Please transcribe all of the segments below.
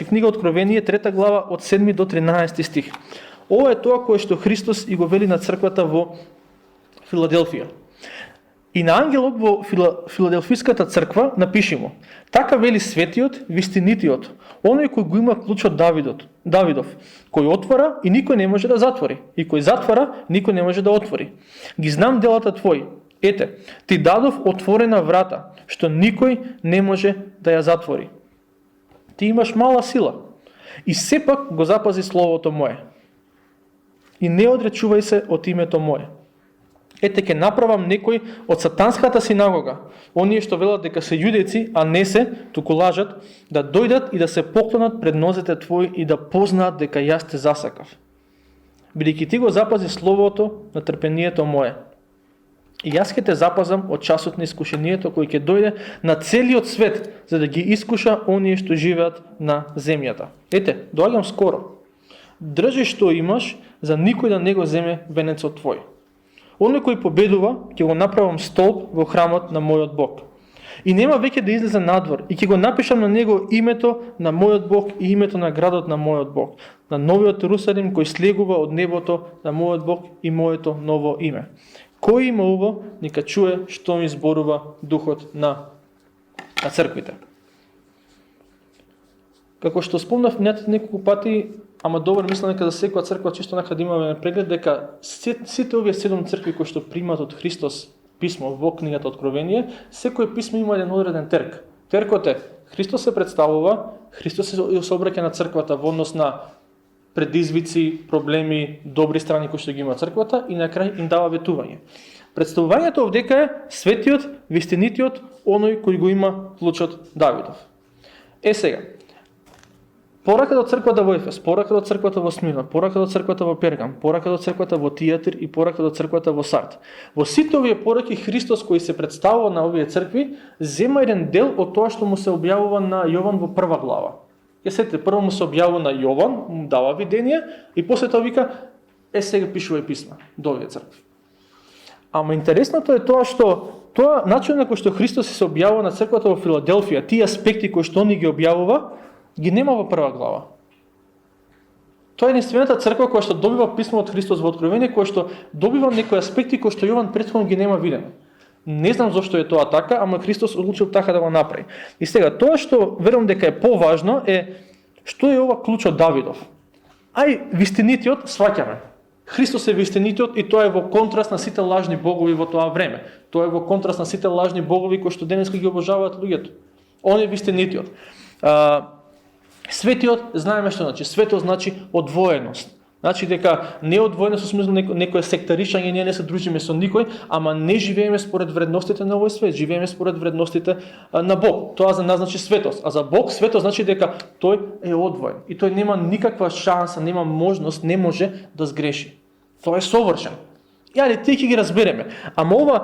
книга Откровение, 3 глава, од 7 до 13 стих. Ова е тоа кое што Христос и го вели на црквата во Филаделфија. И на ангелот во Филаделфиската црква напиши му: така вели светиот, вистинитиот, оној кој го има клучот Давидов, кој отвара и никој не може да затвори, и кој затвара никој не може да отвори. Ги знам делата твои. Ете, ти дадов отворена врата, што никој не може да ја затвори. Ти имаш мала сила и сепак го запази словото мое. И не одречувај се од името мое. Ете, ќе направам некој од сатанската синагога, оние што велат дека се јудејци, а не се, туку лажат, да дојдат и да се поклонат пред нозете твои и да познаат дека јас те засакав. Бидејќи ти го запази словото на трпението мое. И јас ќе те запазам од часот на искушението кој ќе дојде на целиот свет, за да ги искуша оние што живеат на земјата. Ете, доаѓам скоро. Држи што имаш, за никој да не го земе венецот твој. Оној кој победува, ќе го направам столб во храмот на мојот Бог. И нема веќе да излезе надвор, и ќе го напишам на него името на мојот Бог и името на градот на мојот Бог, на новиот Ерусалим кој слегува од небото на мојот Бог и моето ново име. Кој има уво, нека чуе што ми зборува духот на црквите. Како што спомнав неколку пати, ама добро мислам дека за секоја црква чисто нека да имаме преглед дека сите овие 7 цркви кои што примат од Христос писмо во книгата Откровение, секој писмо има еден одреден терк. Теркот е Христос се представува, Христос се обраќа на црквата во однос на предизвици, проблеми, добри страни кои што ги има црквата и на крај им дава ветување. Представувањето овдека е светиот, вистинитиот, оној кој го има клучот Давидов. Сега, порака до црквата во Ефес, порака до црквата во Смирна, порака до црквата во Пергам, порака до црквата во Тиатир и порака до црквата во Сард. Во сите овие пораки Христос кој се представува на овие цркви, зема еден дел од тоа што му се објавува на Јован во 1 глава. Сетите, прво му се објавува на Јован, му дава видение и после тоа вика: сега пишувај писма до овие цркви. Ама интересното е тоа што тоа начин на кој што Христос се објавува на црквата во Филаделфија, тие аспекти кои што он ги објавува, ги нема во 1 глава. Тоа е единствената црква која што добива писмо од Христос во Откровение, која што добива некои аспекти кои што Јован претходно ги нема видени. Не знам зошто е тоа така, ама Христос одлучил така да го направи. И сега, тоа што верувам дека е поважно е што е ова клучот Давидов. Вистинитиот сваќаме. Христос е вистинитиот и тоа е во контраст на сите лажни богови во тоа време. Тоа е во контраст на сите лажни богови кои што денеска ги обожаваат луѓето. Он е вистинитиот. Светиот, знаеме што значи. Светот значи одвоеност. Значи дека не одвоено со смисла некое сектаришање, ние не се дружиме со никој, ама не живееме според вредностите на овој свет, живееме според вредностите на Бог. Тоа за нас значи светост, а за Бог светост значи дека тој е одвоен и тој нема никаква шанса, нема можност, не може да сгреши. Тој е совршен. Тие ќе ги разбереме. Ама ова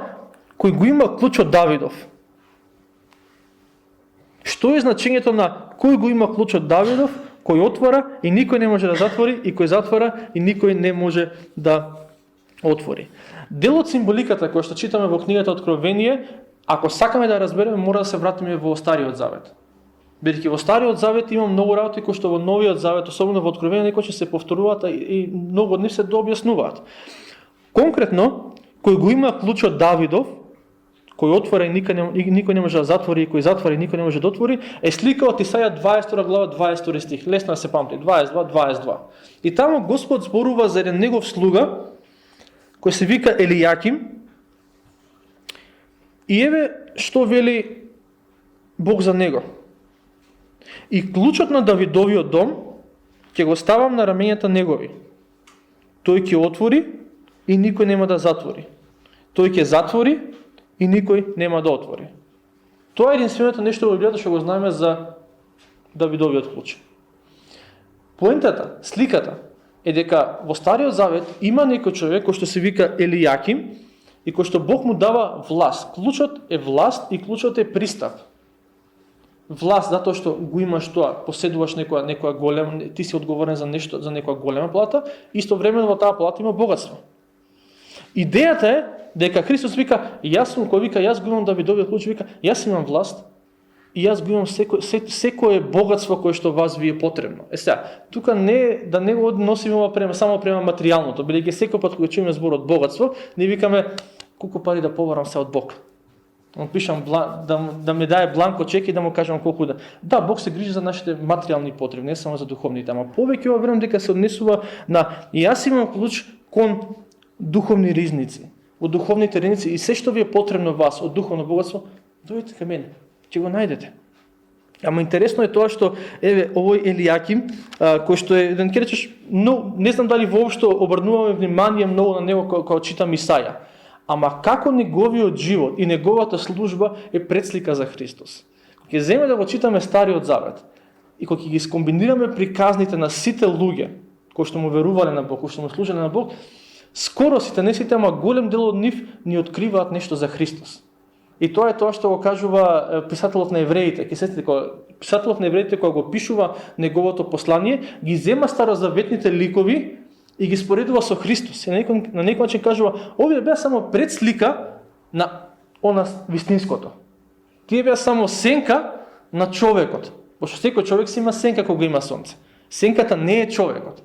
кој го има клучот Давидов. Што е значењето на кој го има клучот Давидов? Кој отвора и никој не може да затвори, и кој затвора и никој не може да отвори. Дел од символиката која што читаме во книгата Откровение, ако сакаме да разбереме, мора да се вратиме во Стариот Завет. Бидејќи во Стариот Завет има многу работи кои што во Новиот Завет, особено во Откровение, некои ќе се повторуваат и многу од нив се дообјаснуваат. Конкретно, кој го има клучот Давидов, кој отвора и никој не може да затвори, и кој затвори и никој не може да отвори, е слика од Исаја 22 глава 22 стих. Лесно се памти, 22. И таму Господ зборува за еден негов слуга, кој се вика Елијаким, и еве што вели Бог за него. И клучот на Давидовиот дом ќе го ставам на рамењата негови. Тој ќе отвори и никој нема да затвори. Тој ќе затвори и никој нема да отвори. Тоа е единственото нешто во Библијата што го знаеме за Давидовиот клуч. Поентата, сликата е дека во Стариот Завет има некој човек кој што се вика Елијаким и кој што Бог му дава власт. Клучот е власт и клучот е пристап. Власт затоа што го имаш тоа, поседуваш некоја голема, ти си одговорен за нешто, за некоја голема плата, истовремено во таа плата има богатство. Идејата е дека Христос вика, јас го имам Давидовиот клуч, вика, јас имам власт, и јас го имам секое богатство кое што вас ви е потребно. Сега, тука не да не го односиме само према материјалното, бидејќи секој пат кога чуеме зборот богатство, не викаме колку пари да побарам се од Бог. Пишам да ме дае бланко чек и да му кажам колку да. Да, Бог се грижи за нашите материјални потреби, не само за духовните, ама повеќе ова верувам дека се однесува на јас имам клуч кон духовни ризници. Од духовните ризници и се што ви е потребно вас од духовно богатство, дојдете кај мене, ќе го најдете. Ама интересно е тоа што овој Елијаким, кој што е еден ќе речеш, но не знам дали воопшто обрнуваме внимание многу на него кога читам Исаја. Ама како неговиот живот и неговата служба е предслика за Христос. Кога ќе земе да го читаме Стариот Завет и кога ќе ги скомбинираме приказните на сите луѓе кои што му верувале на Бог, кои што му служеле на Бог, скоро сите, не сите, ама голем дел од нив ни откриваат нешто за Христос. И тоа е тоа што го кажува писателот на евреите. Ќе сетите кога писателот на евреите кога го пишува неговото послание, ги зема старозаветните ликови и ги споредува со Христос. И на некој начин кажува, овие беа само предслика на она вистинското. Тие беа само сенка на човекот. Пошто секој човек си има сенка кога има сонце. Сенката не е човекот,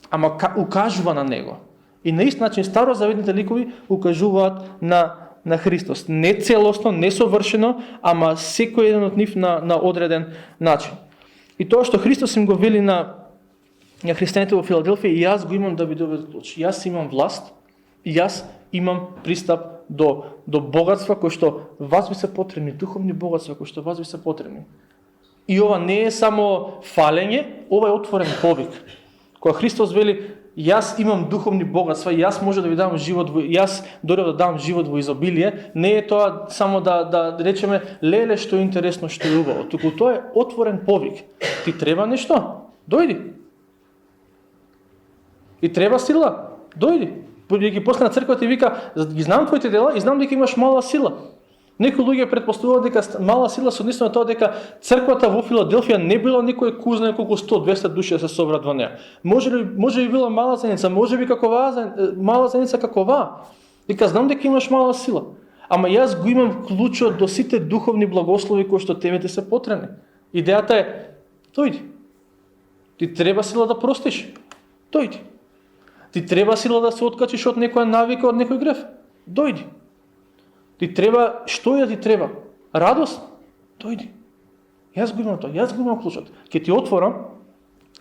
ама укажува на него. И на ист начин старозаветните ликови укажуваат на Христос. Не целосно, не совршено, ама секој еден од нив на одреден начин. И тоа што Христос им го вели на христијаните во Филаделфија, и јас го имам да ви доведам клуч. Јас имам власт, и јас имам пристап до богатства кои што вас ви се потребни, духовни богатства кои што вас ви се потребни. И ова не е само фалење, ова е отворен повик. Кога Христос вели, јас имам духовни богатства, јас може да ви дам живот, јас дојдов да дам живот во изобилие, не е тоа само да речеме леле што е интересно, што е убаво, туку тоа е отворен повик. Ти треба нешто? Дојди. И треба сила? Дојди. Бидејќи после на црквата ти вика, ги знам твоите дела и знам дека имаш мала сила. Некои луѓе претпоставуваат дека мала сила се однесува на тоа дека црквата во Филаделфија не била некој кузна колку 100-200 души да се собрат во неа. Може би била мала заедница, може би мала заедница какова. Дека знам дека имаш мала сила. Ама јас го имам клучот до сите духовни благослови кои што тебе ти се потребни. Идејата е, дојди. Ти треба сила да простиш. Дојди. Ти треба сила да се откачиш од некоја навика, од некој греф. Дојди. Ти треба, што ја ти треба? Радост? Дојди. Јас го имам тоа, јас го имам клучот. Ке ти отворам,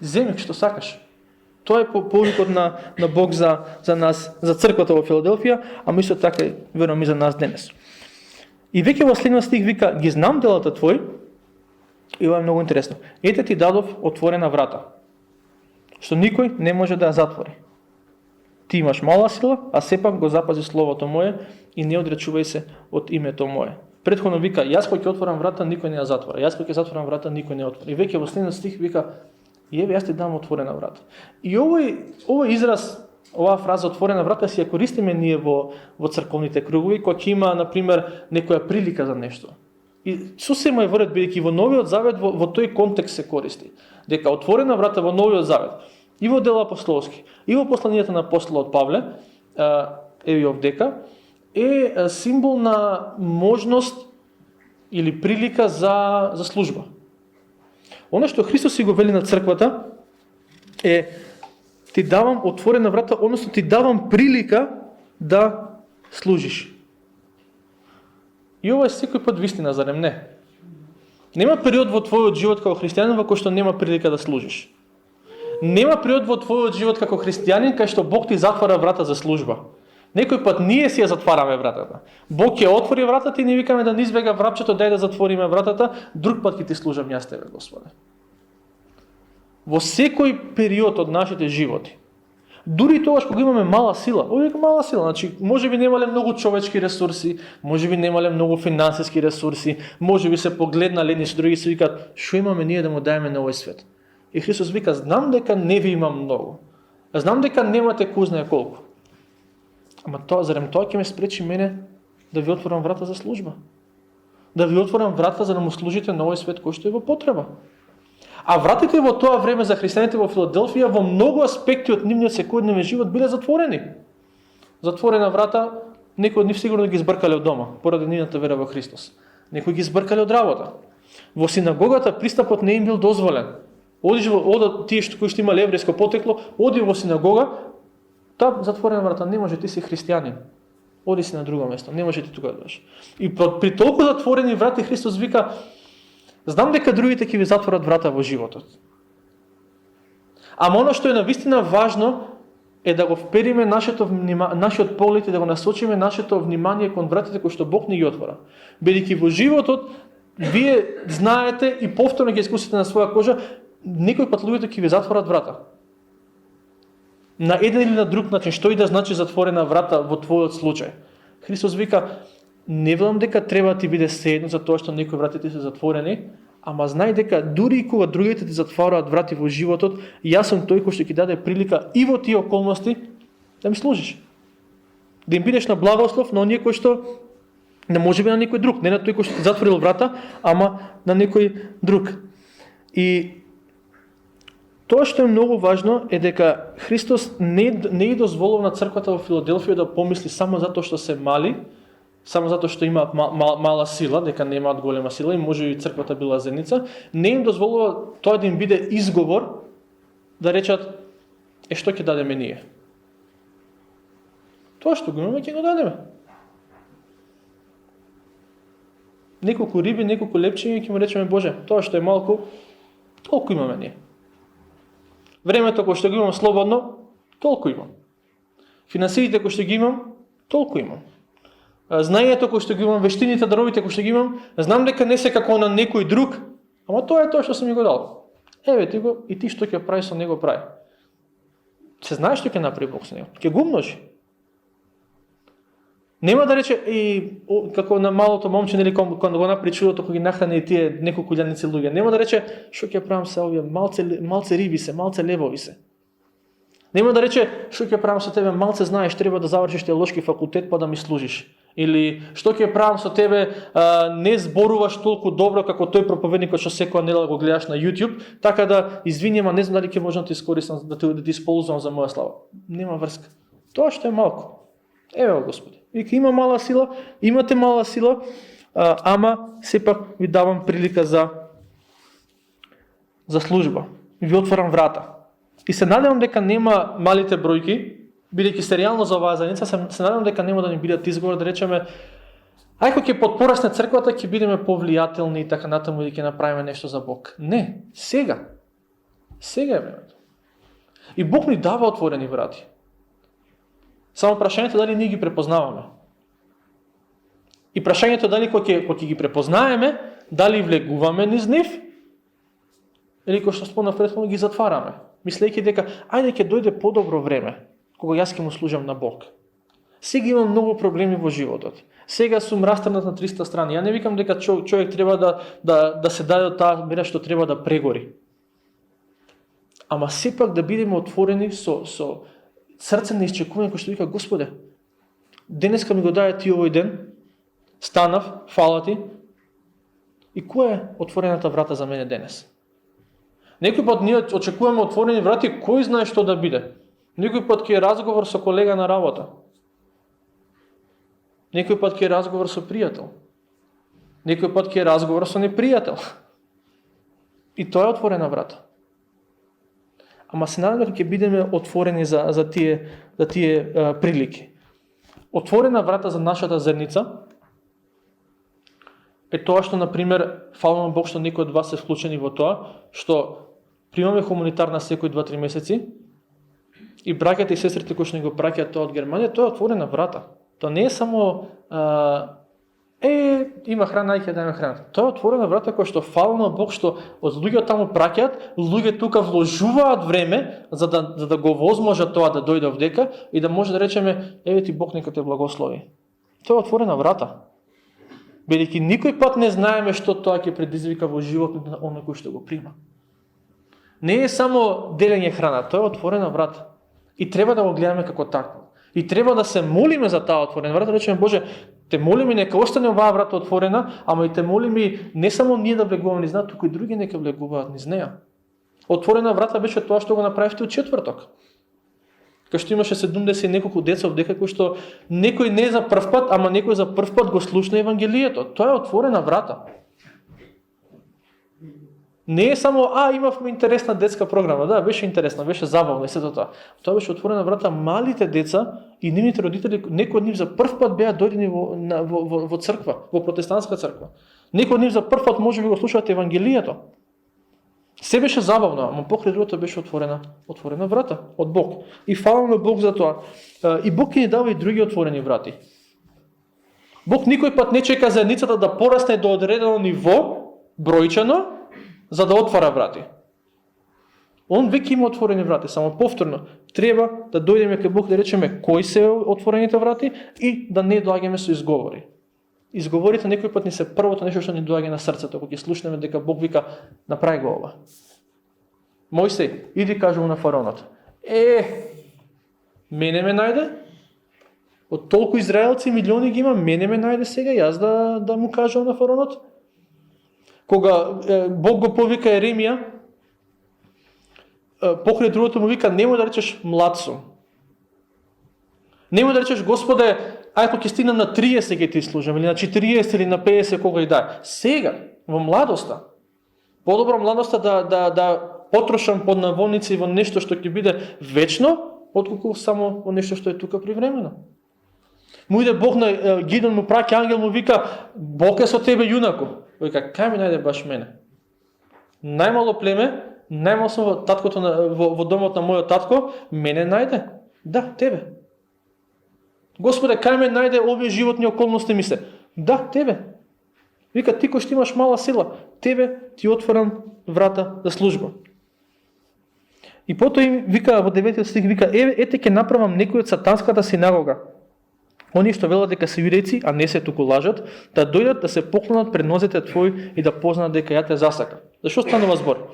земи што сакаш. Тоа е повикот на Бог за нас, за црквата во Филаделфија, а исто така верувам и за нас денес. И веќе во следниот стих вика, ги знам делата твои, и ова е многу интересно. Ете ти дадов отворена врата, што никој не може да ја затвори. Ти имаш мала сила, а сепак го запази словото мое и не одречувај се од името мое. Претходно вика, јас кога ќе отворам врата, никој не ја затвора. Јас кога ќе затворам врата, никој не ја отвора. И веќе во следниот стих вика, еве јас ти дам отворена врата. И овој израз, оваа фраза отворена врата си ја користиме ние во црковните кругови, кога ќе има на пример некоја прилика за нешто. И сосема е воред, бидејќи во Новиот Завет во тој контекст се користи. Дека отворена врата во Новиот Завет и во дела апостолски, и во посланијата на апостолот Павле, еви овдека, е символ на можност или прилика за служба. Оно што Христос си го вели на црквата е ти давам отворена врата, односно ти давам прилика да служиш. И ова е секој пат вистина, зарем не? Нема период во твојот живот како христијанин во кој што нема прилика да служиш. Нема период во твојот живот како христијанин кај што Бог ти затвара врата за служба. Некој пат ние си ја затвараме вратата. Бог ќе отвори вратата и не викаме да ни избега врапчето, дај да затвориме вратата, друг пат ќе ти служам јас тебе, Господе. Во секој период од нашите животи, дури тогаш кога имаме мала сила, ова е мала сила, значи можеби немале многу човечки ресурси, можеби немале многу финансиски ресурси, можеби се погледнале едни со други се викаат, што имаме ние да му даеме на овој свет? И Христос вика, знам дека не ви имам многу. Знам дека немате кузна колку. Ама тоа, зарем тоа ќе ме спречи мене да ви отворам врата за служба. Да ви отворам врата за да му служите на овој свет кој што е во потреба. А вратите во тоа време за христијаните во Филаделфија во многу аспекти од нивниот секојдневен живот биле затворени. Затворена врата, некои од нив сигурно ги избркале од дома, поради нивната вера во Христос. Некои ги збркале од работа. Во синагогата пристапот не им бил дозволен. Одат тие кои што имале еврејско потекло, оди во синагога, таа затворена врата, не може, ти си христијанин. Оди си на друго место, не може ти тука да дојдеш. И при толку затворени врати Христос вика, знам дека другите ќе ви затворат врата во животот. Ама оно што е навистина важно е да го впериме нашиот поглед и да го насочиме нашето внимание кон вратите кои што Бог ни ги отвора. Бидејќи во животот вие знаете и повторно ќе искусите на своја кожа, некој пат луѓето ќе ви затворат врата. На еден или на друг начин, што и да значи затворена врата во твојот случај. Христос вика, не велам дека треба ти биде седно за тоа што некои врати ти се затворени, ама знај дека дури и кога другите ти затвораат врати во животот, јас сум тој кој што ќе даде прилика и во тие околности да ми служиш. Да им бидеш на благослов на оние кои што не може би на некој друг, не на тој кој што ти затворил врата, ама на некој друг. И тоа што е многу важно е дека Христос не дозволува на црквата во Филаделфија да помисли само затоа што се мали, само затоа што имаат мала сила, дека немаат голема сила и може и црквата била зеница, не им дозволува тоа да им биде изговор да речат, што ќе дадеме ние? Тоа што го имаме ќе го дадеме. Неколку риби, неколку лепчиња ќе му речеме, Боже, тоа што е малку, толку имаме ние. Времето кој што го имам слободно, толку имам. Финансиите кои што ги имам, толку имам. Знаењето кој што ги имам, вештините, даровите кои што ги имам, знам дека не се како на некој друг, ама тоа е тоа што сум ми го дал. Еве ти го и ти што ќе прави со него прави. Се знаеш што ќе направи Бог со него? Ќе го умножи. Нема да рече и како на малото момче нели кога го направи чудото кога ги нахрани тие неколку илјадници луѓе. Нема да рече што ќе правам со овие малце риби се, малце левови се. Нема да рече што ќе правам со тебе, малце знаеш, треба да завршиш теолошки факултет па да ми служиш. Или што ќе правам со тебе, не зборуваш толку добро како тој проповедник што секоја недела го гледаш на YouTube, така да извини, ама не знам дали ќе можам да ти искористам да ти исползвам за моја слава. Нема врска. Тоа што е малку. Еве Господи. Вика има мала сила, имате мала сила, ама сепак ви давам прилика за служба. Ви отварам врата. И се надевам дека нема малите бројки, бидејќи се реално за оваа заедница, се надевам дека нема да ни бидат изговор да речеме ајко ќе потпорасне црквата, ќе бидеме повлијателни и така натаму и ќе направиме нешто за Бог. Не, сега. Сега е времето. И Бог ни дава отворени врати. Само прашањето дали ние ги препознаваме. И прашањето дали кога ќе ги препознаеме, дали влегуваме низ нив, или кој што спомнав претходно ги затвараме, мислејќи дека ајде ќе дојде подобро време, кога јас ќе му служам на Бог. Сега имам многу проблеми во животот. Сега сум растрнат на 300 страни. Ја не викам дека човек треба да се даде од таа мера што треба да прегори. Ама сепак да бидеме отворени со срце на исчекување кој што вика Господе, денеска ми го даде ти овој ден, станав, фала ти, и која е отворената врата за мене денес? Некој пат ние очекуваме отворени врати, кој знае што да биде. Некој пат ќе е разговор со колега на работа. Некој пат ќе е разговор со пријател. Некој пат ќе е разговор со непријател. И тоа е отворена врата. Ама се надевам дека ќе бидеме отворени за тие прилики. Отворена врата за нашата заедница е тоа што, например, фалам Бог што некој од вас се вклучени во тоа, што примаме хуманитарна секој 2-3 месеци и браќата и сестрите кои што ни го праќаат тоа од Германија, тоа е отворена врата. Тоа не е само има храна, ќе дадеме храна. Тоа е отворена врата која што фала Бог што од луѓе таму праќаат, луѓе тука вложуваат време за да го возможат тоа да дојде овдека и да може да речеме еве ти Бог нека те благослови. Тоа е отворена врата. Бидејќи никој пат не знаеме што тоа ќе предизвика во животот на оној кој што го прима. Не е само делење храна, тоа е отворена врата. И треба да го гледаме како такво. И треба да се молиме за таа отворена врата, да речеме Боже, те молиме нека остане оваа врата отворена, ама и те молиме не само ние да влегуваме низ неа, туку и други нека влегуваат низ неа. Отворена врата беше тоа што го направивте од четврток. Кај што имаше 70 и неколку деца овдека кои што некој не за прв пат, ама некој за прв пат го слушна Евангелието. Тоа е отворена врата. Не е само, имавме интересна детска програма, да, беше интересна, беше забавна и сето тоа. Тоа беше отворена врата, малите деца и нивните родители, некој од нив за прв пат беа дојдени во црква, во протестантска црква. Некој од нив за прв пат може би го слушаат Евангелието. Се беше забавно, ама покрај другото беше отворена врата од Бог. И фала на Бог за тоа. И Бог ќе ни дава и други отворени врати. Бог никој пат не чека заедницата да порасне до одредено ниво, бројчано, за да отвара врати. Он веќе има отворени врати, само повторно треба да дојдеме кај Бог да речеме кои се отворените врати и да не доаѓаме со изговори. Изговорите некој пат ни се првото нешто што ни доаѓа на срцето, кога ќе слушнеме дека Бог вика направи го ова. Мојсей, иди кажи му на фараонот. Мене ме најде? Од толку израелци милиони ги има, мене ме најде сега јас да му кажам на фараонот? Кога Бог го повика Еремија, покрај другото му вика, немој да речеш млад сум. Немој да речеш Господе, ако ќе стигнам на 30 ќе ти служам, или на 40 или на 50 кога и да. Сега, во младоста, подобро младоста да потрошам под наволници во нешто што ќе биде вечно, отколку само во нешто што е тука привремено. Му иде Бог на Гидон, му праќа ангел, му вика, Бог е со тебе јунаку. Вика, кај ми најде баш мене? Најмало племе, најмало сум во таткото во домот на мојот татко, мене најде. Да, тебе. Господе, кај ме најде овие животни околности ми се? Да, тебе. Вика, ти кој што имаш мала сила, тебе ти отворам врата за служба. И потоа им вика во 9 стих, вика, ете ќе направам некој од сатанската синагога. Они што велат дека се јудејци, а не се туку лажат, да дојдат да се поклонат пред нозете твои и да познаат дека ја те засака. Зашо станува збор?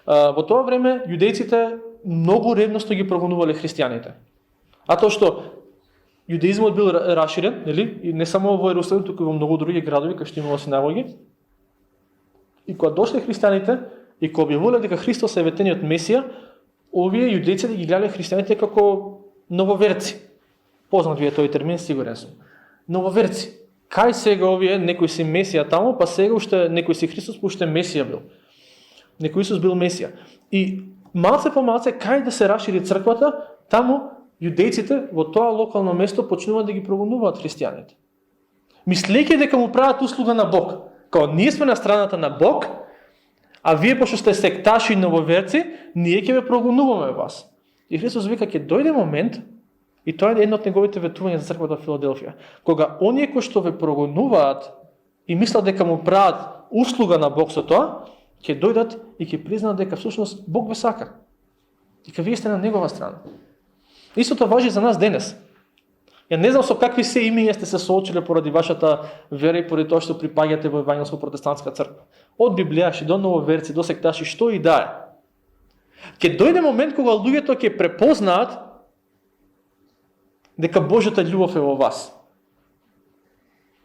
Во тоа време јудејците многу ревностно ги прогонувале христијаните. А тоа што јудеизмот бил раширен, нели? И не само во Ерусалим, туку и во многу други градови кај што имало синагоги. И кога дошле христијаните и кога објавиле дека Христос е ветениот Месија, овие јудејците ги гледале христијаните како нововерци. Познат ви е тој термин, сигурен сум. Нововерци. Кај сега овие некој си Месија таму, па сега уште некој си Христос, па уште Месија бил. Некој Исус бил Месија. И малце по малце, кај да се рашири црквата, таму јудејците во тоа локално место почнуваат да ги прогонуваат христијаните. Мислејќи дека му прават услуга на Бог. Као ние сме на страната на Бог, а вие пошто сте секташи и нововерци, ние ќе ве прогонуваме вас. И Христос вика, ќе дојде момент, и тоа е едно од неговите ветувања за црквата во Филаделфија, кога оние кои што ве прогонуваат и мислат дека му прават услуга на Бог со тоа, ќе дојдат и ќе признаат дека всушност Бог ве сака. Дека вие сте на негова страна. Истото важи за нас денес. Ја не знам со какви се имиња сте се соочиле поради вашата вера и поради тоа што припаѓате во евангелско-протестантска црква. Од библијаши до нововерци, до секташи, што и да е. Ќе дојде момент кога луѓето ќе препознаат дека Божјата љубов е во вас.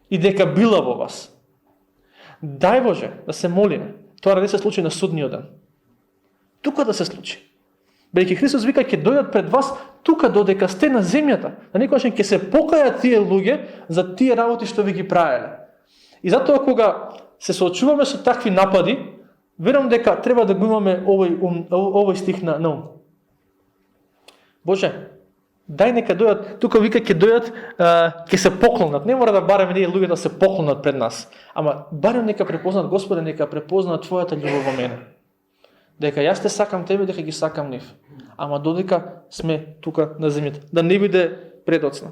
И дека била во вас. Дај Боже да се молиме. Тоа да не се случи на судниот ден. Тука да се случи. Бидејќи Христос вика ќе дојдат пред вас тука додека сте на земјата. На некој начин ќе се покајат тие луѓе за тие работи што ви ги правеле. И затоа кога се соочуваме со такви напади, верувам дека треба да го имаме овој стих на ум. Боже, дај нека дојдат, тука вика ќе дојдат, ќе се поклонат. Не мора да бараме ние луѓе да се поклонат пред нас, ама барем нека препознаат Господе, нека препознаат твојата љубов во мене. Дека јас те сакам тебе, дека ги сакам нив. Ама додека сме тука на земјата, да не биде предоцна.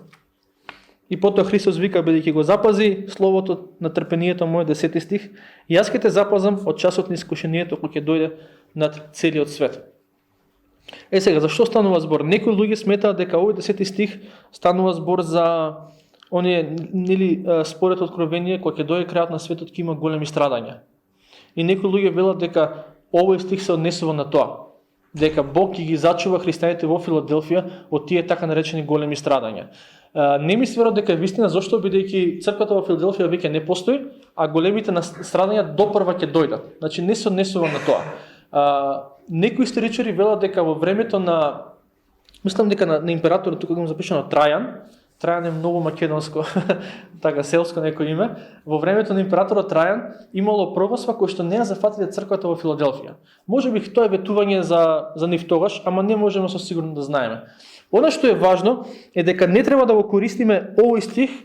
И потоа Христос вика, бидејќи го запази словото на трпението мое, 10 стих, јас ќе те запазам од часот на искушението кој ќе дојде над целиот свет. Сега, зашто станува збор? Некои луѓе сметаат дека овој 10 стих станува збор за оние, нели, според откровение, кој ќе дојде крајот на светот, ќе има големи страдања. И некои луѓе велат дека овој стих се однесува на тоа, дека Бог ќе ги зачува христијаните во Филаделфија од тие така наречени големи страдања. Не ми се верува дека е вистина, зашто бидејќи црквата во Филаделфија веќе не постои, а големите страдања допрва ќе дојдат. Значи не се однесува на тоа. Некои историчари велат дека во времето на Мислам дека на императорот, тука го запишано Трајан. Трајан е многу македонско, така селско некој име. Во времето на императорот Трајан имало пробоства кои што не ја зафатиле црквата во Филаделфија. Можеби тоа е ветување за нив тогаш, ама не можеме со сигурно да знаеме. Она што е важно е дека не треба да го користиме овој стих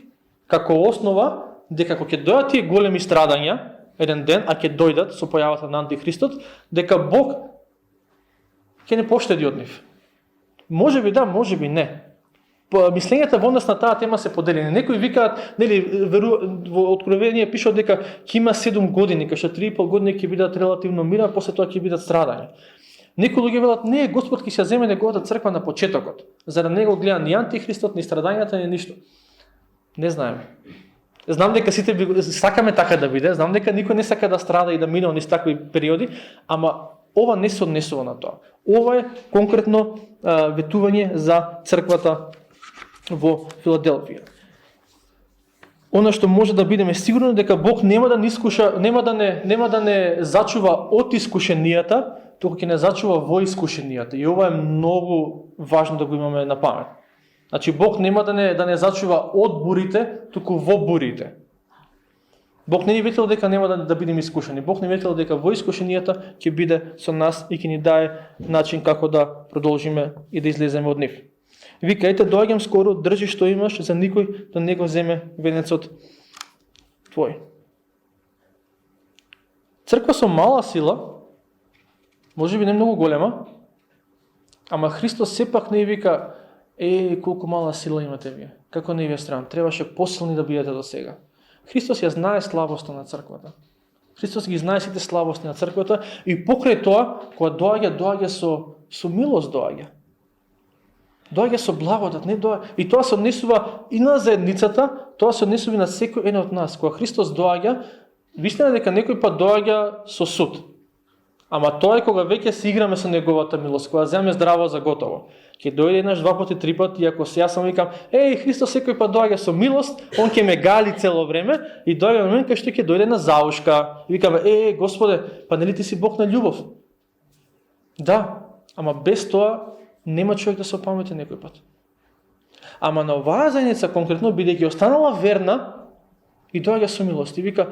како основа дека кога ќе дојдат тие големи страдања еден ден, а ќе дојдат со појавата на антихристот, дека Бог ќе не поштеди од нив. Можеби да, можеби не. Мислењата во однос на таа тема се поделени. Некои викаат, нели, во Откровение пишува дека ќе има 7 години, кај што 3,5 години ќе бидат релативно мира, после тоа ќе бидат страдања. Некои луѓе велат, не, Господ ќе се земе неговата црква на почетокот, за да не го гледа ни антихристот, ни страдањата, ни ништо. Не знаеме. Знам дека сите сакаме така да биде, знам дека никој не сака да страда и да мине низ такви периоди, ама ова не се однесува на тоа. Ова е конкретно ветување за црквата во Филаделфија. Она што може да бидеме сигурни дека Бог нема да не искуша, нема да не зачува од искушенијата, туку ќе не зачува во искушенијата. И ова е многу важно да го имаме на памет. Значи Бог нема да не зачува од бурите, туку во бурите. Бог не ни ветил дека нема да бидеме искушени. Бог не ветил дека во искушенијата ќе биде со нас и ќе ни даде начин како да продолжиме и да излеземе од нив. Вика, ете, доаѓам скоро, држи што имаш, за никој да не го земе венецот твој. Црква со мала сила, може би не многу голема, ама Христос сепак не вика, колку мала сила имате вие. Како не ви е стран, требаше посилни да бидете до сега. Христос ја знае слабоста на црквата. Христос ги знае сите слабости на црквата и покрај тоа, кога доаѓа со милост доаѓа. Доаѓа со благодат, не доаѓа. И тоа се однесува и на заедницата, тоа се однесува и на секој еден од нас. Кога Христос доаѓа, вистина дека некој пат доаѓа со суд. Ама тоа е кога веќе се играме со неговата милост, кога земе здраво за готово. Ќе дојде еднаш, два пати, три пати, и ако јас сам викам, Христос секој пат доаѓа со милост, он ќе ме гали цело време и доаѓа момент кај што ќе дојде на заушка. И викаме, Господе, па нели ти си Бог на љубов? Да, ама без тоа нема човек да се опамети некој пат. Ама на оваа заедница конкретно, бидејќи останала верна и доаѓа со милост. И вика,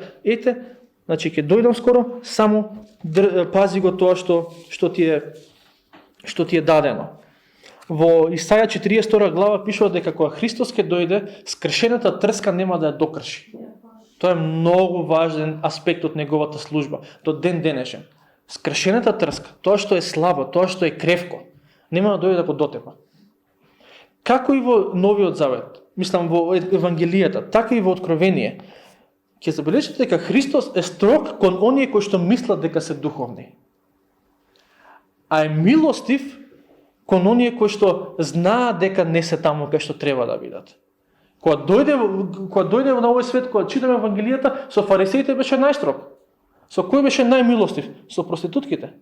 значи ќе дојдам скоро, само пази го тоа што ти е дадено. Во Исаја 42 глава пишува дека кога Христос ќе дојде, скршената трска нема да ја докрши. Тоа е многу важен аспект од неговата служба до ден денешен. Скршената трска, тоа што е слабо, тоа што е кревко, нема да дојде да го дотепа. Како и во Новиот Завет, мислам во Евангелијата, така и во Откровение, ќе забележите дека Христос е строг кон оние кои што мислат дека се духовни. А е милостив кон оние кои што знаат дека не се таму кај што треба да бидат. Кога дојде на овој свет, кога читаме Евангелијата, со фарисеите беше најстрог. Со кој беше најмилостив? Со проститутките.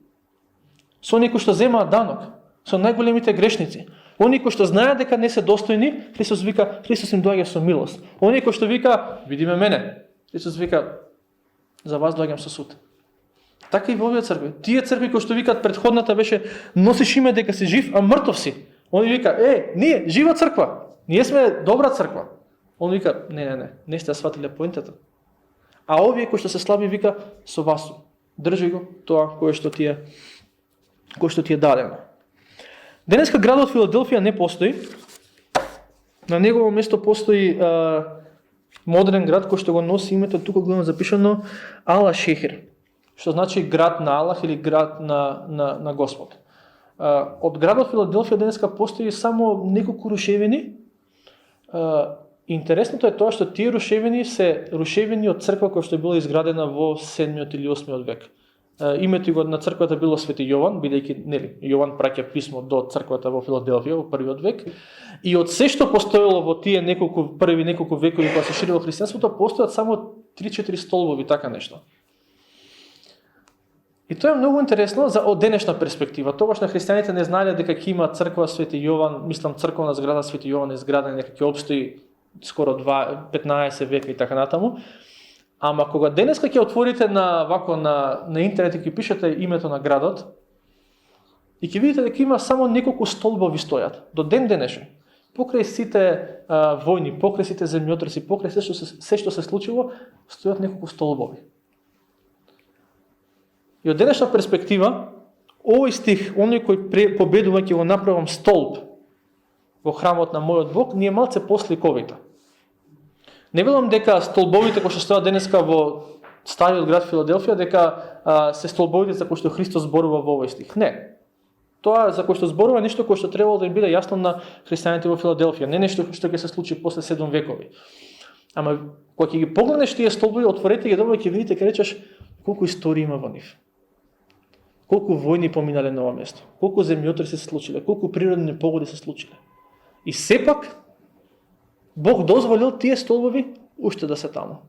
Со оние кои што земаат данок, со најголемите грешници. Оние кои што знаат дека не се достојни, Христос им доаѓа со милост. Оние кои што вика, видиме мене. Христос вика, за вас доаѓам со суд. Така и во овие цркви. Тие цркви кои што викаат претходната беше носиш име дека си жив, а мртов си. Он вика, ние жива црква. Ние сме добра црква. Он вика, не сте сватиле поентата. А овие кои што се слаби вика, со вас држи го тоа кое што ти е дадено. Денеска градот Филаделфија не постои. На негово место постои модерен град кој што го носи името, тука го имам запишано Ала Шехир, што значи град на Аллах или град на Господ. Од градот Филаделфија денеска постои само неколку рушевини. Интересното е тоа што тие рушевини се рушевини од црква која што била изградена во 7 или 8 век. Името на црквата било Свети Јован, бидејќи Јован праќа писмо до црквата во Филаделфија во првиот век. И од се што постоело во тие први неколку векови кога се ширило христијанството, постојат само 3-4 столбови, така нешто. И тоа е многу интересно од денешна перспектива. Тогаш на христијаните не знаеле дека ќе има црква Свети Јован, мислам црковна зграда Свети Јован изградена дека ќе обстои скоро 15 века и така натаму. Ама кога денеска ќе отворите на интернет и ќе пишете името на градот, И ќе видите дека има само неколку столбови стојат до ден денешен. Покрај сите војни, покрај сите земјотреси, покрај се што се случило, стојат неколку столбови. И од денешна перспектива, овој стих, оној кој победува ќе го направам столб во храмот на мојот Бог, ни е малце посликовита. Не велам дека столбовите кои што стојат денеска во стариот град Филаделфија, дека се столбовите за кои што Христос зборува во овој стих. Не. Тоа за кој што зборува е нешто кој што требало да им биде јасно на христијаните во Филаделфија, не нешто што ќе се случи после 7 векови. Ама кога ќе ги погледнеш тие столбови, отворете ги добро, ќе видите, ќе речеш колку истории има во нив. Колку војни поминале на ова место, колку земјотреси се случиле, колку природни непогоди се случиле. И сепак Бог дозволил тие столбови уште да се таму.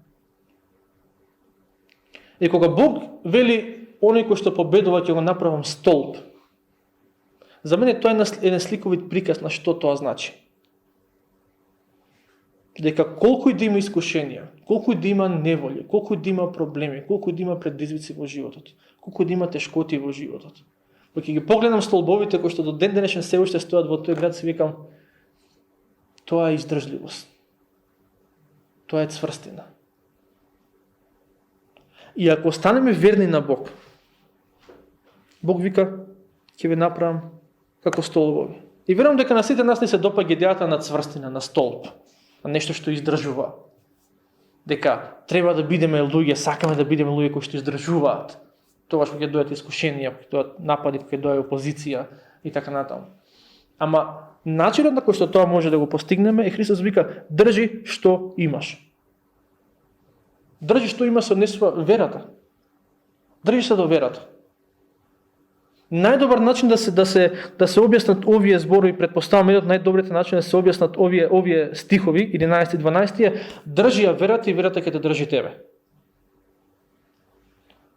И кога Бог вели оној кој што победува ќе го направам столб, за мене тоа е еден сликовит приказ на што тоа значи. Дека колку и да има искушенија, колку и да има неволја, колку и да има проблеми, колку и да има предизвици во животот, колку и да има тешкоти во животот. Кога ги погледнам столбовите кои што до ден денешен се уште стојат во тој град, си викам, тоа е издржливост. Тоа е цврстина. И ако останеме верни на Бог, Бог вика, ќе ве направам како столбови. И верувам дека на сите нас не се допаѓа идејата на цврстина, на столб, на нешто што издржува. Дека треба да бидеме луѓе, сакаме да бидеме луѓе кои што издржуваат. Тогаш кога ќе дојдат искушенија, кога ќе дојдат напади, кога ќе дојде опозиција и така натаму. Ама начинот на кој што тоа може да го постигнеме е Христос вика: држи што имаш. Држи што имаш, однесува верата. Држи се до верата. Најдобар начин да се објаснат овие зборови, предпоставам еден од најдобрите начини да се објаснат овие стихови 11 и 12 е: држи ја верата и верата ќе те држи тебе.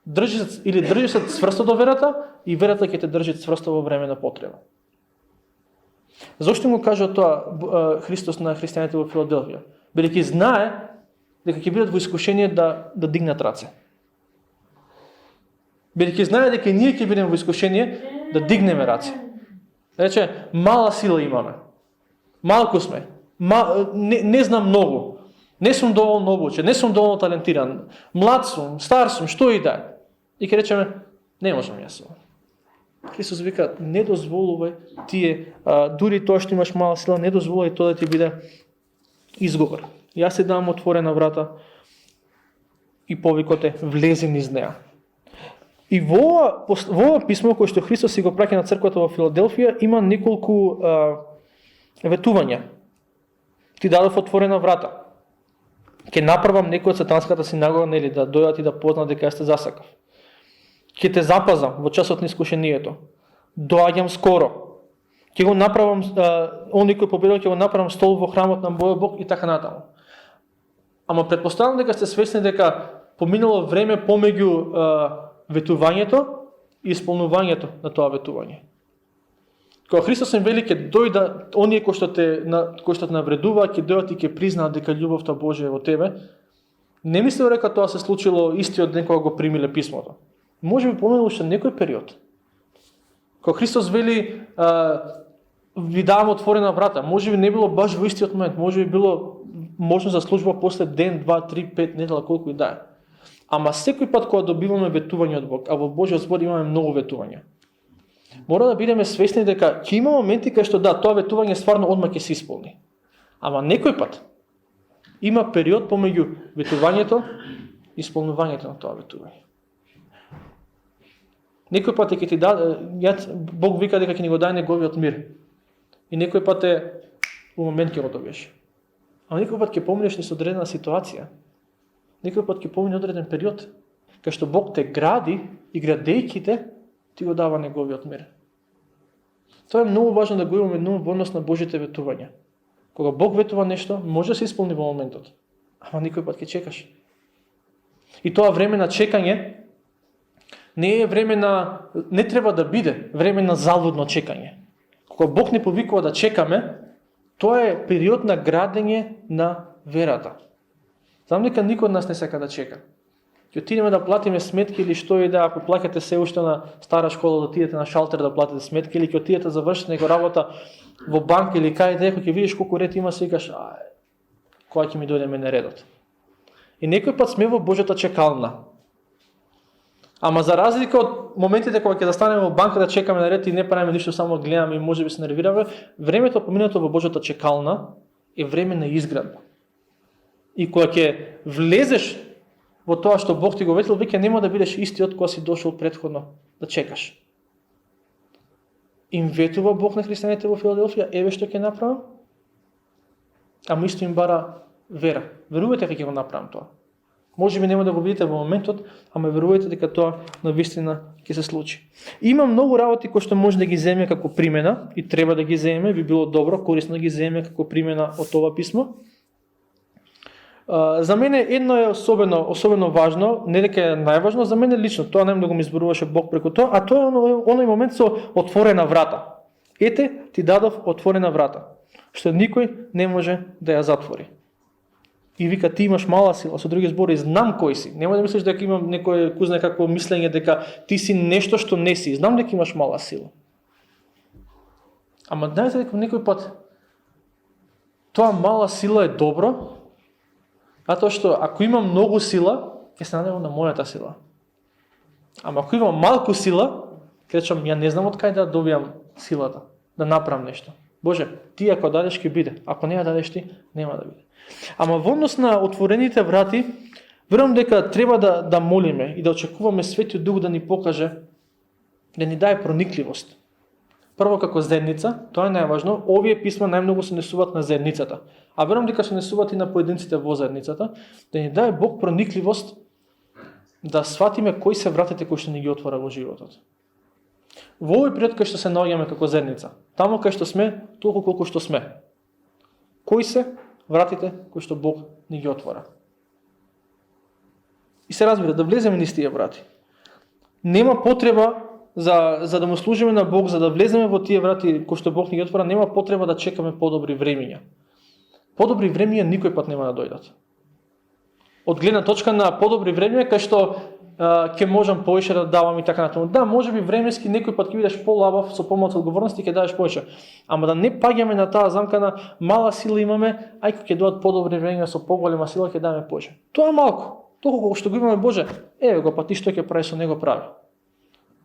Држи се цврсто до верата и верата ќе те држи цврсто во време на потреба. Зошто го кажа тоа Христос на христијаните во Филаделфија? Бидејќи знае дека ќе бидат во искушение да дигнат раце. Бидејќи знае дека ние ќе бидеме во искушение да дигнеме раце. Рече, мала сила имаме. Малку сме. Не знам многу. Не сум доволно обучен, не сум доволно талентиран. Млад сум, стар сум, што и да е. И ќе речеме, не можам јас. Христос вика, не дозволувај тие, дури тоа што имаш мала сила, не дозволувај тоа да ти биде изговор. Јас ти дам отворена врата и повикот е влези низ неа. И во ова писмо кој што Христос си го праќа на црквата во Филаделфија има неколку ветувања. Ти дадов отворена врата. Ќе направам некој од сатанската синагога, нели, да дојдат и да познаат дека сте засакав. Ќе те запазам во часот на искушението. Доаѓам скоро. Ќе го направам, оној кој победува ќе го направам стол во храмот на мојот Бог и така натаму. Ама предпоставам дека сте свесни дека поминало време помеѓу ветувањето и исполнувањето на тоа ветување. Кога Христос им вели ќе дојда оние кои што те навредува, ќе дојдат и ќе признаат дека љубовта Божја е во тебе, не мислам дека тоа се случило истиот ден кога го примиле писмото. Може би поминало уште некој период. Кога Христос вели ви давам отворена врата, може би не било баш во истиот момент, може би било можност за служба после ден, 2, 3, 5 недела, колку и да е. Ама секој пат кога добиваме ветување од Бог, а во Божјиот збор имаме многу ветувања, мора да бидеме свесни дека ќе има моменти кај што да, тоа ветување стварно одма ќе се исполни. Ама некој пат има период помеѓу ветувањето и исполнувањето на тоа ветување. Некој пат ќе ти даде, Бог вика дека ќе ни го даде неговиот мир. И некој пат во момент ќе го добиеш. А некој пат ќе поминеш низ одредена ситуација. Некој пат ќе помине одреден период, кај што Бог те гради и градејќи те, ти го дава неговиот мир. Тоа е многу важно да го имаме многу војност на Божите ветувања. Кога Бог ветува нешто, може да се исполни во моментот, ама некој пат ќе чекаш. И тоа време на чекање не е време на, не треба да биде време на залудно чекање. Кога Бог не повикува да чекаме, тоа е период на градење на верата. Знам дека никој од нас не сака да чека. Ќе отидеме да платиме сметки или што и да, ако плаќате се уште на стара школа да отидете на шалтер да платите сметки или ќе отидете завршите некоја работа во банка или кај дека ќе видиш колку ред има, се викаш, кога ќе ми дојде мене редот. И некој пат сме во Божјата чекална. Ама за разлика од моментите кога ќе застанеме во банка да чекаме на ред и не правиме ништо, само гледаме и можеби се нервираме, времето поминато во Божјата чекална е време на изградба. И кога ќе влезеш во тоа што Бог ти го ветил, веќе нема да бидеш истиот кога си дошол претходно да чекаш. Им ветува Бог на христијаните во Филаделфија, еве што ќе направам, ама исто им бара вера. Верувајте дека ќе го направам тоа. Може би нема да го видите во моментот, ама верувајте дека тоа навистина ќе се случи. Има многу работи кои што може да ги земе како примена и треба да ги земе, би било добро, корисно да ги земе како примена од ова писмо. За мене едно е особено важно, не дека е најважно, за мене лично, тоа најмногу ми зборуваше Бог преку тоа, а тоа е оној момент со отворена врата. Ете, ти дадов отворена врата, што никој не може да ја затвори. И вика, ти имаш мала сила, со други збори, знам кој си. Нема да мислиш дека имам некој кузне какво мислење дека ти си нешто што не си. Знам дека имаш мала сила. Ама знаете дека некој пат тоа мала сила е добро, затоа што ако имам многу сила, ќе се надевам на мојата сила. Ама ако имам малку сила, ќе речам, ја не знам од кај да добијам силата, да направам нешто. Боже, ти ако дадеш ќе биде, ако не ја дадеш ти, нема да биде. Ама во однос на отворените врати, верувам дека треба да молиме и да очекуваме Светиот Дух да ни покаже, да ни даде проникливост. Прво како заедница, тоа е најважно, овие писма најмногу се несуваат на заедницата. А верувам дека се несуваат и на поединците во заедницата, да ни даде Бог проникливост да сватиме кои се вратите кои што ни ги отвора во животот. Во овој период кај што се наоѓаме како заедница, таму кај што сме, толку колку што сме. Кои се вратите кои што Бог ни ги отвора? И се разбира, да влеземе низ тие врати. Нема потреба за да му служиме на Бог, за да влеземе во тие врати кои што Бог ни ги отвора, нема потреба да чекаме подобри времиња. Подобри времиња никој пат нема да дојдат. Од гледна точка на подобри времиња кај што ќе можам повеќе да давам и така натаму. Да, можеби временски некој пат ќе бидеш полабав со помалку одговорности ќе дадеш повеќе. Ама да не паѓаме на таа замка на мала сила имаме, ај кога ќе дојдат подобри времиња со поголема сила ќе дадеме повеќе. Тоа е малку. Толку колку што го имаме Боже, еве го, па ти што ќе прави со него прави.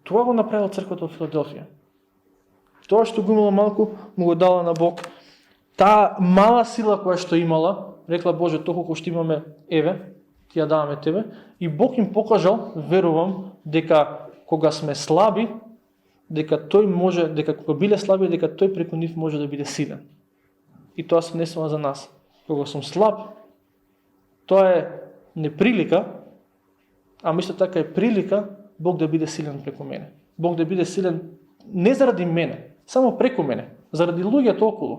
Тоа го направила црквата во Филаделфија. Тоа што го имала малку, му го дала на Бог. Таа мала сила која што имала, рекла Боже, толку колку што имаме, еве, ти ја даваме тебе. И Бог им покажал, верувам, дека кога сме слаби, дека тој може, дека кога биле слаби, дека тој преку нив може да биде силен. И тоа се однесува за нас. Кога сум слаб, тоа е неприлика, а исто така е прилика Бог да биде силен преку мене. Бог да биде силен не заради мене, само преку мене, заради луѓето околу.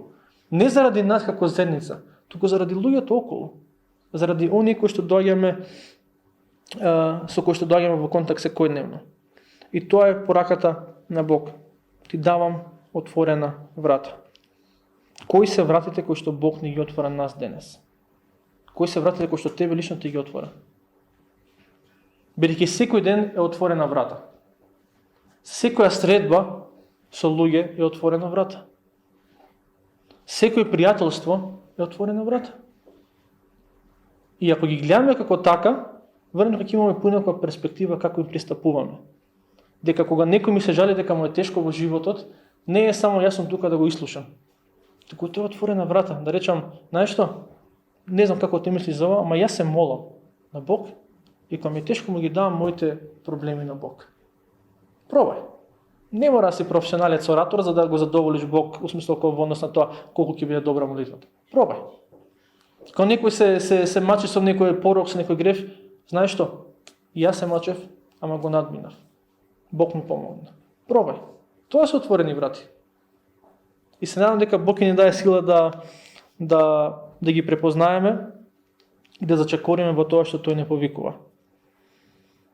Не заради нас како заедница, туку заради луѓето околу. Заради оние кои што доаѓаме со кои што доаѓаме во контакт секојдневно. И тоа е пораката на Бог. Ти давам отворена врата. Кои се вратите кои што Бог ни ги отвора нас денес? Кои се вратите кои што тебе лично ти ги отвора? Бидејќи секој ден е отворена врата. Секоја средба со луѓе е отворена врата. Секој пријателство е отворена врата. И ако ги гледаме како така, веројатно ќе имаме поинаква перспектива како им пристапуваме. Дека кога некој ми се жали дека му е тешко во животот, не е само јас сум тука да го ислушам. Туку тоа е отворена врата, да речам, знаеш што? Не знам како ти мислиш за ова, ама јас се молам на Бог и кога ми е тешко му ги давам моите проблеми на Бог. Пробај. Не мора да си професионалец оратор за да го задоволиш Бог, у смисло во однос на тоа колку ќе биде добра молитвата. Пробај. Кога некој се мачи со некој порок, со некој грев, знаеш што? Јас се мачев, ама го надминав. Бог ми помогна. Пробај. Тоа се отворени врати. И се надам дека Бог ни даде сила да ги препознаеме и да зачекориме во тоа што тој не повикува.